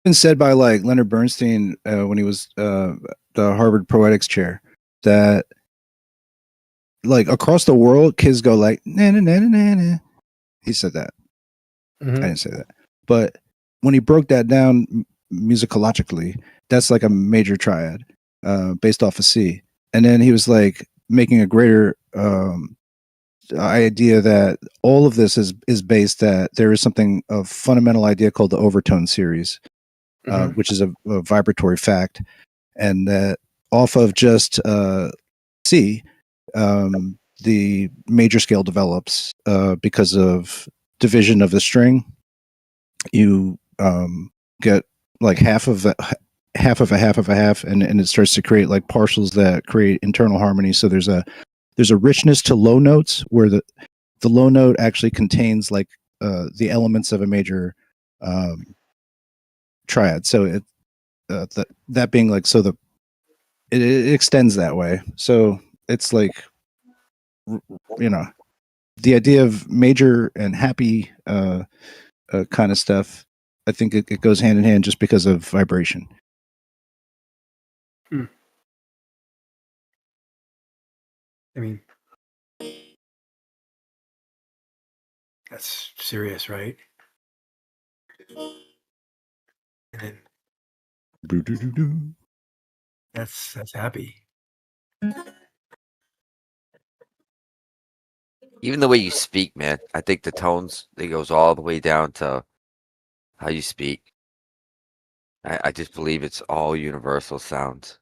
been said by like Leonard Bernstein when he was the Harvard Poetics Chair that like across the world, kids go like na na na na na. He said that. Mhm. I didn't say that, but when he broke that down musicologically, that's like a major triad based off of C. And then he was like making a greater idea that all of this is based that there is something a fundamental idea called the overtone series, which is a vibratory fact, and that off of just C, the major scale develops because of division of the string. You get like half of a half of a half of a half, and it starts to create like partials that create internal harmony. So there's a richness to low notes where the low note actually contains like the elements of a major triad. So it that being like so it extends that way. So it's like you know the idea of major and happy kind of stuff. I think it goes hand in hand just because of vibration. I mean, that's serious, right? And then that's happy. Even the way you speak, man. I think the tones, it goes all the way down to how you speak. I just believe it's all universal sounds.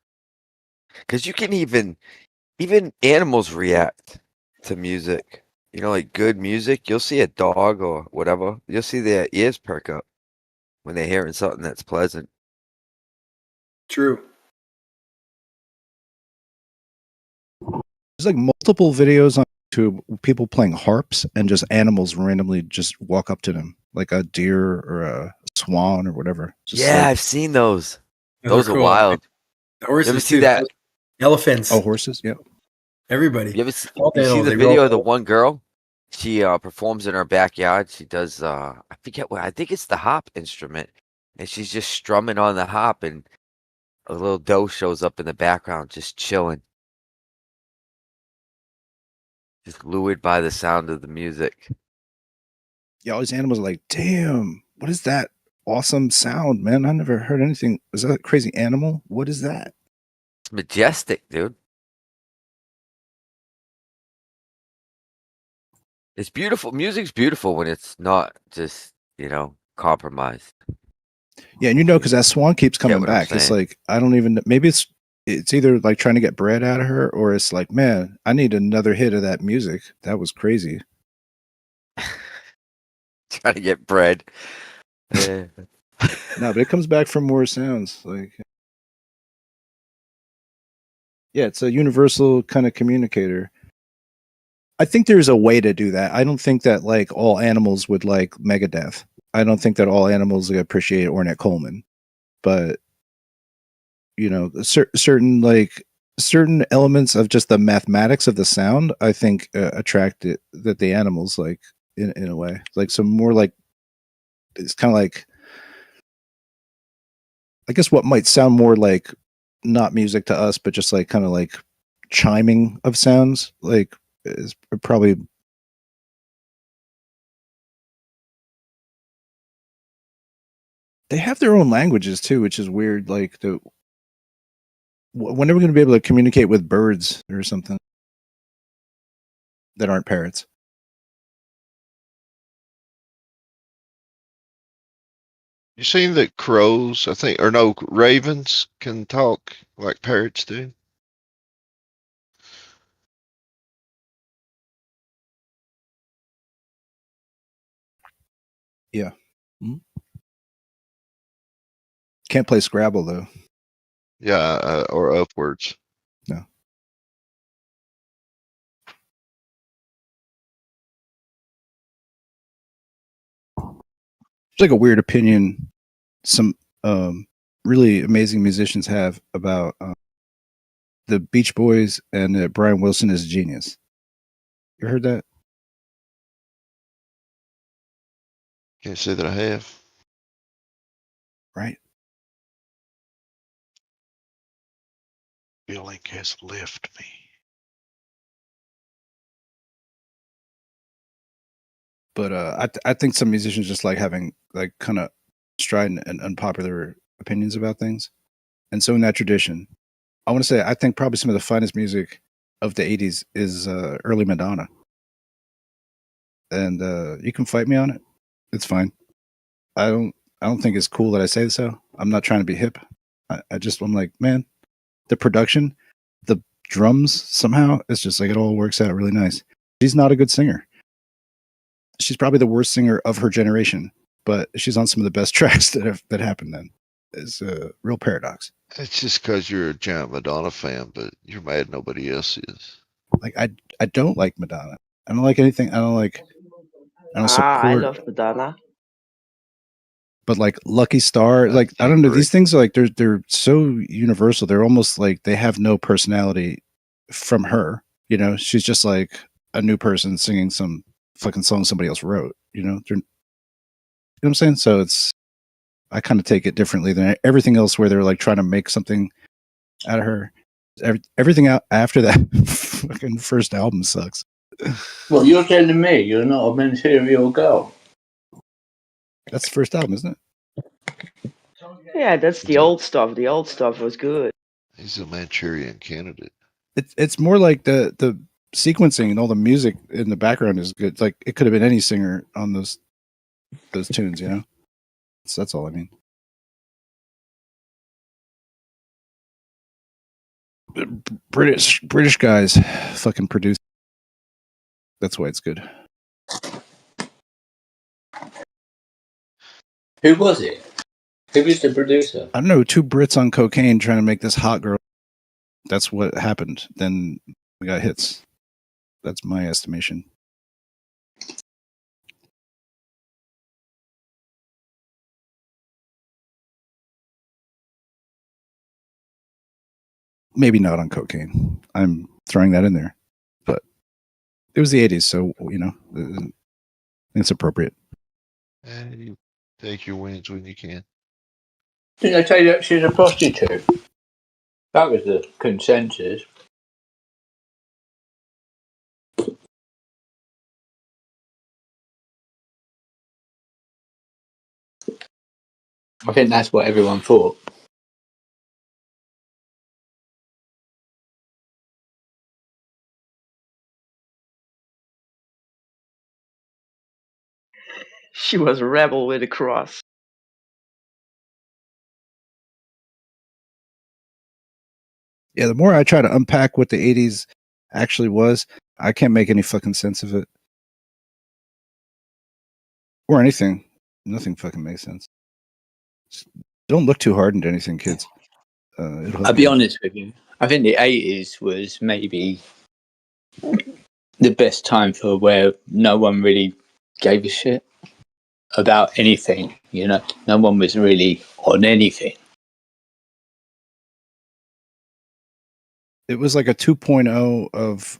Because you can even animals react to music. You know, like good music, you'll see a dog or whatever, you'll see their ears perk up when they're hearing something that's pleasant. True. There's like multiple videos on YouTube, people playing harps and just animals randomly just walk up to them, like a deer or a swan or whatever. Just Yeah, like, I've seen those. Those are Those are cool. wild. You ever Horses see too. that? Elephants. oh, horses. Yeah. Everybody. You ever see, All you see animals, the they grow video up- of the one girl? She performs in her backyard. She does I forget what, I think it's the harp instrument. And she's just strumming on the harp and a little doe shows up in the background just chilling. Just lured by the sound of the music. Yeah, all these animals are like, damn, what is that awesome sound, man? I never heard anything. Is that a crazy animal? What is that? It's majestic, dude. It's beautiful. Music's beautiful when it's not just, compromised. Yeah, and because that swan keeps coming what I'm back. It's saying? like I don't even. Maybe it's either like trying to get bread out of her, or it's like, man, I need another hit of that music. That was crazy. Trying to get bread. No, but it comes back from more sounds. Like, yeah, it's a universal kind of communicator. I think there's a way to do that. I don't think that like all animals would like Megadeth. I don't think that all animals would appreciate Ornette Coleman, but certain elements of just the mathematics of the sound, I think attract it that the animals like in a way, like some more like it's kind of like I guess what might sound more like not music to us, but just like kind of like chiming of sounds, like is probably. They have their own languages too, which is weird. Like when are we going to be able to communicate with birds or something that aren't parrots? You seen that crows, I think, or no, ravens can talk like parrots do? Yeah. Mm-hmm. Can't play Scrabble though. Yeah, or upwards. No. It's like a weird opinion some really amazing musicians have about the Beach Boys and that Brian Wilson is a genius. You heard that? Can't say that I have. Right. Feeling has left me. But I think some musicians just like having like kind of strident and unpopular opinions about things. And so in that tradition, I want to say I think probably some of the finest music of the 80s is early Madonna. And you can fight me on it. It's fine. I don't think it's cool that I say so. I'm not trying to be hip. I'm like, man, the production, the drums, somehow it's just like it all works out really nice. She's not a good singer. She's probably the worst singer of her generation, but she's on some of the best tracks that happened then. It's a real paradox. It's just because you're a giant Madonna fan, but you're mad nobody else is. Like I don't like Madonna. I don't like anything. I don't support. I love Madonna. But like Lucky Star, like I don't know, these things are like they're so universal. They're almost like they have no personality from her. You know, she's just like a new person singing some fucking song somebody else wrote. You know, you know what I'm saying? So I kind of take it differently than everything else, where they're like trying to make something out of her. Everything out after that fucking first album sucks. Well, you're telling me you're not a material girl. That's the first album, isn't it? Yeah, that's the old stuff. The old stuff was good. He's a Manchurian candidate. It's more like the sequencing and all the music in the background is good. Like it could have been any singer on those tunes, you know. So that's all I mean. British guys fucking produce. That's why it's good. Who was it? Who was the producer? I don't know. 2 Brits on cocaine trying to make this hot girl. That's what happened. Then we got hits. That's my estimation. Maybe not on cocaine. I'm throwing that in there. But it was the 80s, so, you know, it's appropriate. And you take your wins when you can. Didn't I tell you that she's a prostitute? That was the consensus. I think that's what everyone thought. She was a rebel with a cross. Yeah, the more I try to unpack what the 80s actually was, I can't make any fucking sense of it. Or anything. Nothing fucking makes sense. Just don't look too hard into anything, kids. I'll be honest with you. I think the 80s was maybe the best time for where no one really gave a shit about anything, you know? No one was really on anything. It was like a 2.0 of,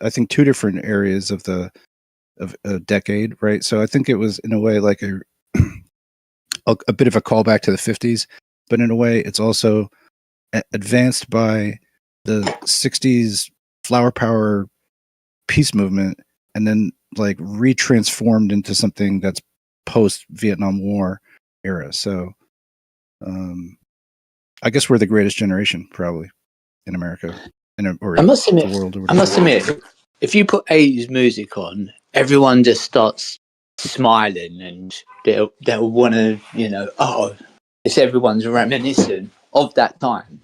I think, 2 different areas of a decade, right? So I think it was in a way like a bit of a callback to the 50s, but in a way it's also advanced by the 60s flower power peace movement, and then like retransformed into something that's post Vietnam War era. So I guess we're the greatest generation probably in America, or I must admit, the world. Or I must admit, if you put 80s music on, everyone just starts smiling and they'll want to, you know, oh, it's everyone's reminiscent of that time.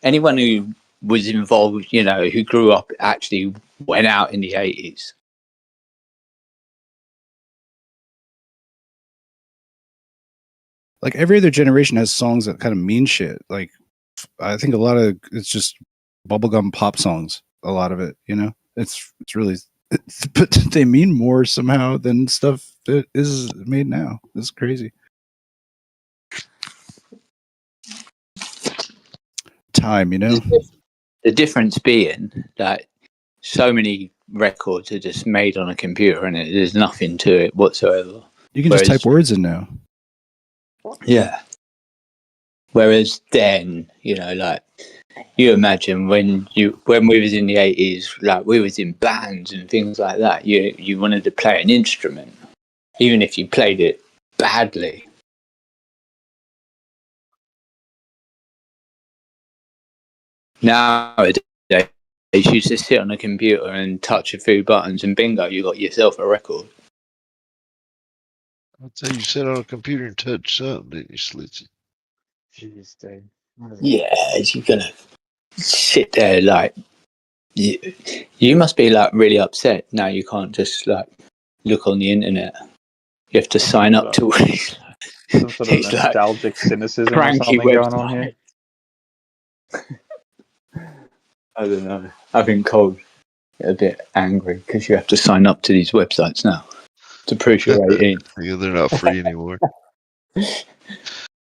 Anyone who was involved, you know, who grew up actually went out in the 80s. Like every other generation has songs that kind of mean shit. Like I think a lot of it's just bubblegum pop songs. A lot of it, you know, it's really, but they mean more somehow than stuff that is made now. It's crazy. Time, you know. The difference being that so many records are just made on a computer and there's nothing to it whatsoever. You can just type words in now. Yeah. Whereas then, you know, like you imagine when we was in the 80s, like we was in bands and things like that. You wanted to play an instrument, even if you played it badly. Nowadays, you just sit on a computer and touch a few buttons, and bingo, you got yourself a record. I'd say you sit on a computer and touch something, didn't you, Slitsy? Jeez, dude. Yeah, you're gonna sit there like you must be like really upset. Now you can't just like look on the internet. You have to sign up to some sort of these like nostalgic cynicism or cranky something going on here. I don't know. I think Cole's a bit angry because you have to sign up to these websites now to prove you're 18. Yeah, they're not free anymore.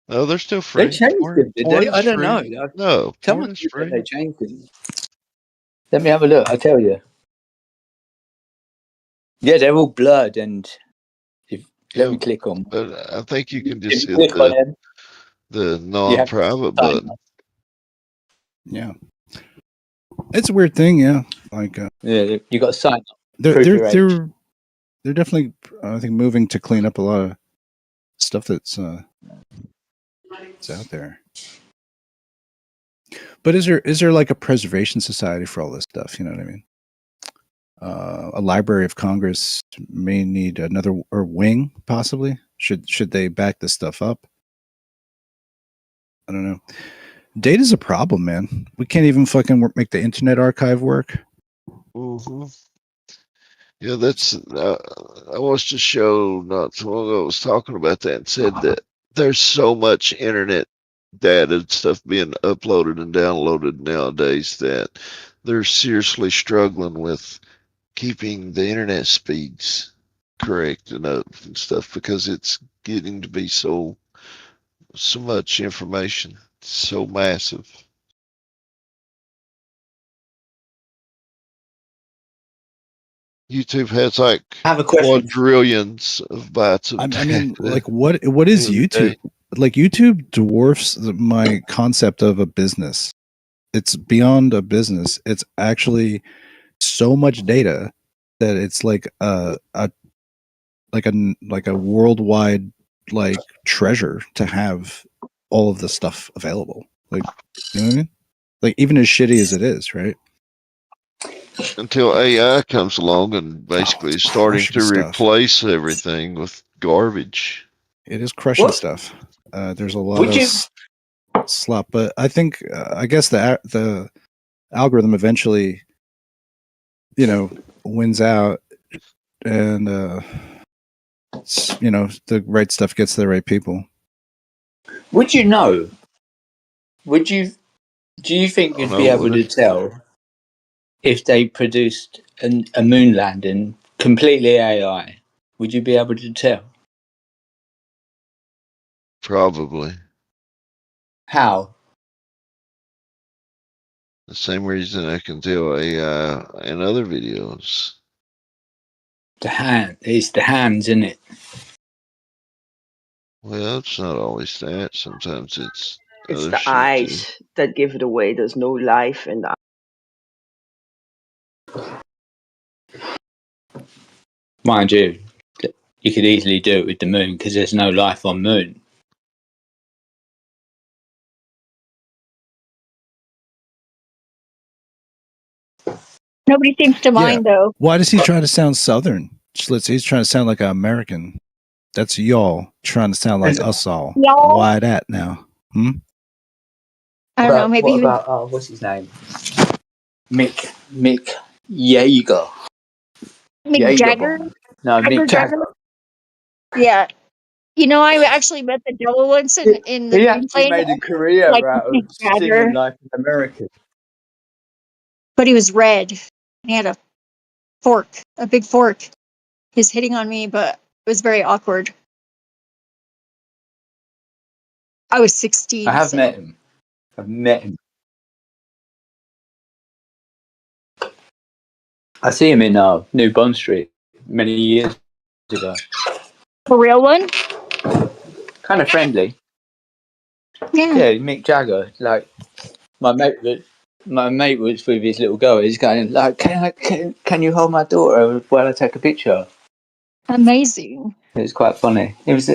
No, they're still free. They changed them, did Porn they? is I don't free. know. No, Someone porn is said free. they changed them. Let me have a look. I'll tell you. Yeah, they're all blurred, and let me click on. But I think you can If just you hit click on them, the you have to non-private sign button. up. Yeah, it's a weird thing. Yeah, like Yeah, you got to sign up. they're definitely, I think, moving to clean up a lot of stuff that's it's out there. But is there like a preservation society for all this stuff? You know what I mean? A Library of Congress may need another or wing, possibly. Should they back this stuff up? I don't know. Data's a problem, man. We can't even fucking make the Internet Archive work. Mm-hmm. Yeah, that's. I watched a show not too long ago. I was talking about that and said that there's so much internet data and stuff being uploaded and downloaded nowadays that they're seriously struggling with keeping the internet speeds correct and up and stuff because it's getting to be so much information, so massive. YouTube has like I have a question. quadrillions of bytes of I mean, data. like, what is YouTube? Like, YouTube dwarfs my concept of a business. It's beyond a business. It's actually so much data that it's like a worldwide like treasure to have all of the stuff available. Like, you know what I mean? Like, even as shitty as it is, right? Until AI comes along and basically is starting to crushing stuff. replace everything with garbage. It is crushing What? stuff. There's a lot Would of you? slop, but I think I guess the algorithm eventually, wins out, and the right stuff gets to the right people. Would you know? Would you? Do you think you'd be able to tell if they produced a moon landing completely AI? Would you be able to tell? Probably. How? The same reason I can tell AI in other videos. It's the hands, isn't it? Well, it's not always that. Sometimes it's It's other the shit too. eyes that give it away. There's no life in the Mind you, you could easily do it with the moon because there's no life on moon. Nobody seems to mind, though. Why does he try to sound Southern? He's trying to sound like an American. That's y'all trying to sound like us all. Y'all? Why that now? I don't know. Maybe what about what's his name? Mick Jaguar. Mick Jagger. No, Mick Jagger. Yeah. I actually met the devil once in the He actually plane. made a career like out of Mick Jagger, singing like an American. but he was red. He had a big fork. He's hitting on me, but it was very awkward. I was 16. I have met him. I've met him. I see him in New Bond Street many years ago. A real one? Kind of friendly. Yeah. Yeah, Mick Jagger. Like, my mate was with his little girl. He's going like, can you hold my daughter while I take a picture? Amazing. It was quite funny. It was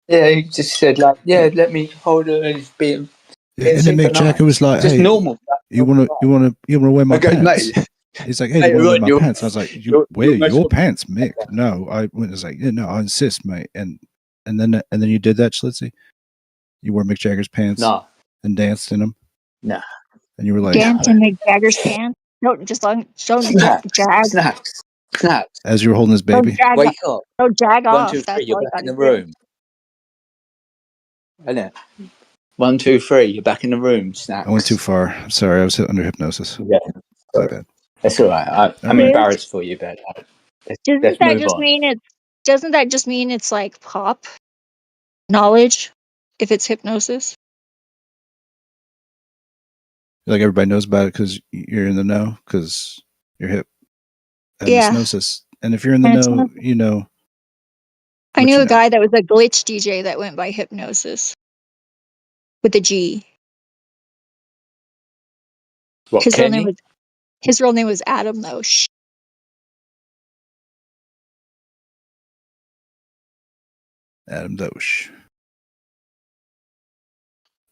yeah. He just said like, yeah, let me hold her, and he's being And then Mick Jagger was like, just "Hey, normal. you want to wear my I go, pants?" mate. He's like, "Hey, Mate, you want to wear right, my you're- pants?" I was like, "You you're wear most your of- pants, Mick." No, I was like, "Yeah, no, I insist, mate." And then you did that, Schlitzy. You wore Mick Jagger's pants and danced in them. No. And you were like, Dance in Mick Jagger's pants. Don't just don't jag. Snaps. as you were holding his baby. Don't jag, Wake up. don't jag 1, off. 2, 3. That's You're all you back in gotta the do. room. Isn't it? 1, 2, 3. You're back in the room. Snaps. I went too far. I'm sorry. I was under hypnosis. Yeah. My bad. That's all right. I'm right. embarrassed for you, but Doesn't let's that move just on. mean it's like pop knowledge if it's hypnosis? Like everybody knows about it because you're in the know because you're hip. And Yeah. hypnosis. And if you're in the And it's know, you know. I what knew you a know. guy that was a glitch DJ that went by hypnosis with a G. What, His real name Kenny? was Adam though. Shh. Adam Dosh.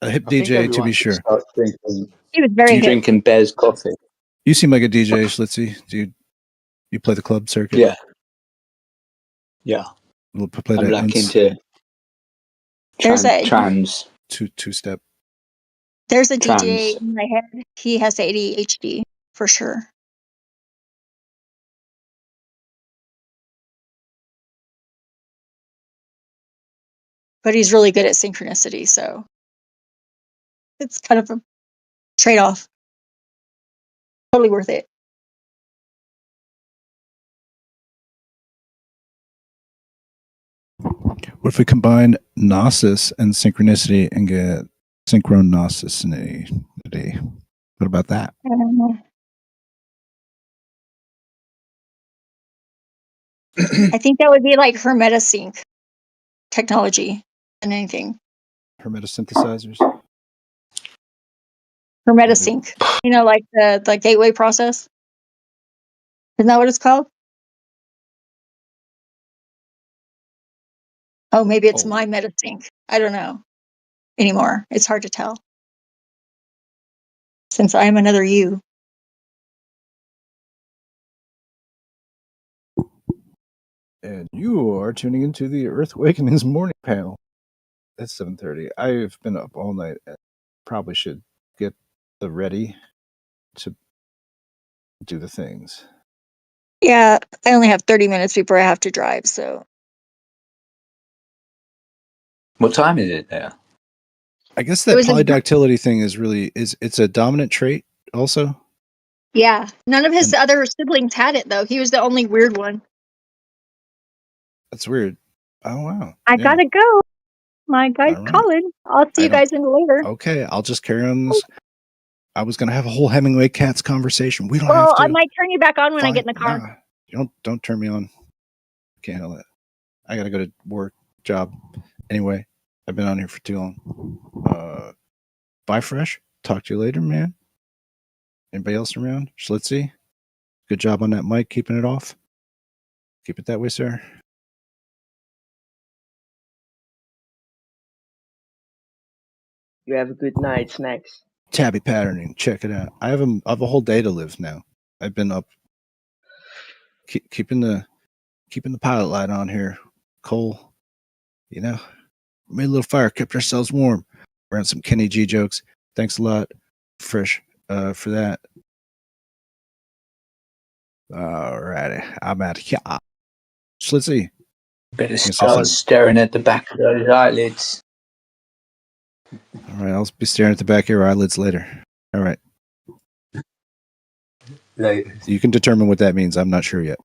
A hip I think DJ, to everyone be should sure. start drinking, He was very hip. drinking Bear's coffee. You seem like a DJ, Schlitzy. Do you play the club circuit? Yeah. Yeah. We'll play I'm that like into trans. two-step. There's a Trans. DJ in my head. He has ADHD for sure. But he's really good at synchronicity, so it's kind of a trade-off. Totally worth it. What if we combine gnosis and synchronicity and get synchronicity? What about that? I think that would be like Hermetasync technology and anything. Hermetasynthesizers? Hermetasync. You know, like the gateway process? Isn't that what it's called? Oh, maybe it's my Metasync. I don't know anymore. It's hard to tell. Since I am another you. And you are tuning into the Earth Awakenings morning panel. It's 7:30. I've been up all night. Probably should get ready to do the things. Yeah, I only have 30 minutes before I have to drive, so. What time is it there? I guess that polydactylity thing it's a dominant trait also. Yeah, none of his other siblings had it though. He was the only weird one. That's weird. Oh wow. I gotta go. My guy's calling. I'll see you guys in later. Okay, I'll just carry on this. I was gonna have a whole Hemingway Cats conversation. We don't have Well, to. I might turn you back on when I get in the car. Nah, don't turn me on. Can't handle that. I gotta go to work, job. Anyway, I've been on here for too long. Bye, Fresh. Talk to you later, man. Anybody else around? Schlitzy, good job on that mic, keeping it off. Keep it that way, sir. You have a good night, Snax. Tabby patterning, check it out. I have a whole day to live now. I've been up, keeping the pilot light on here. Cole, made a little fire, kept ourselves warm. Around some Kenny G jokes. Thanks a lot, Fresh, for that. Alrighty, I'm out here. Schlitzy. Better start staring at the back of those eyelids. All right, I'll be staring at the back of your eyelids later. All right. Later. You can determine what that means. I'm not sure yet.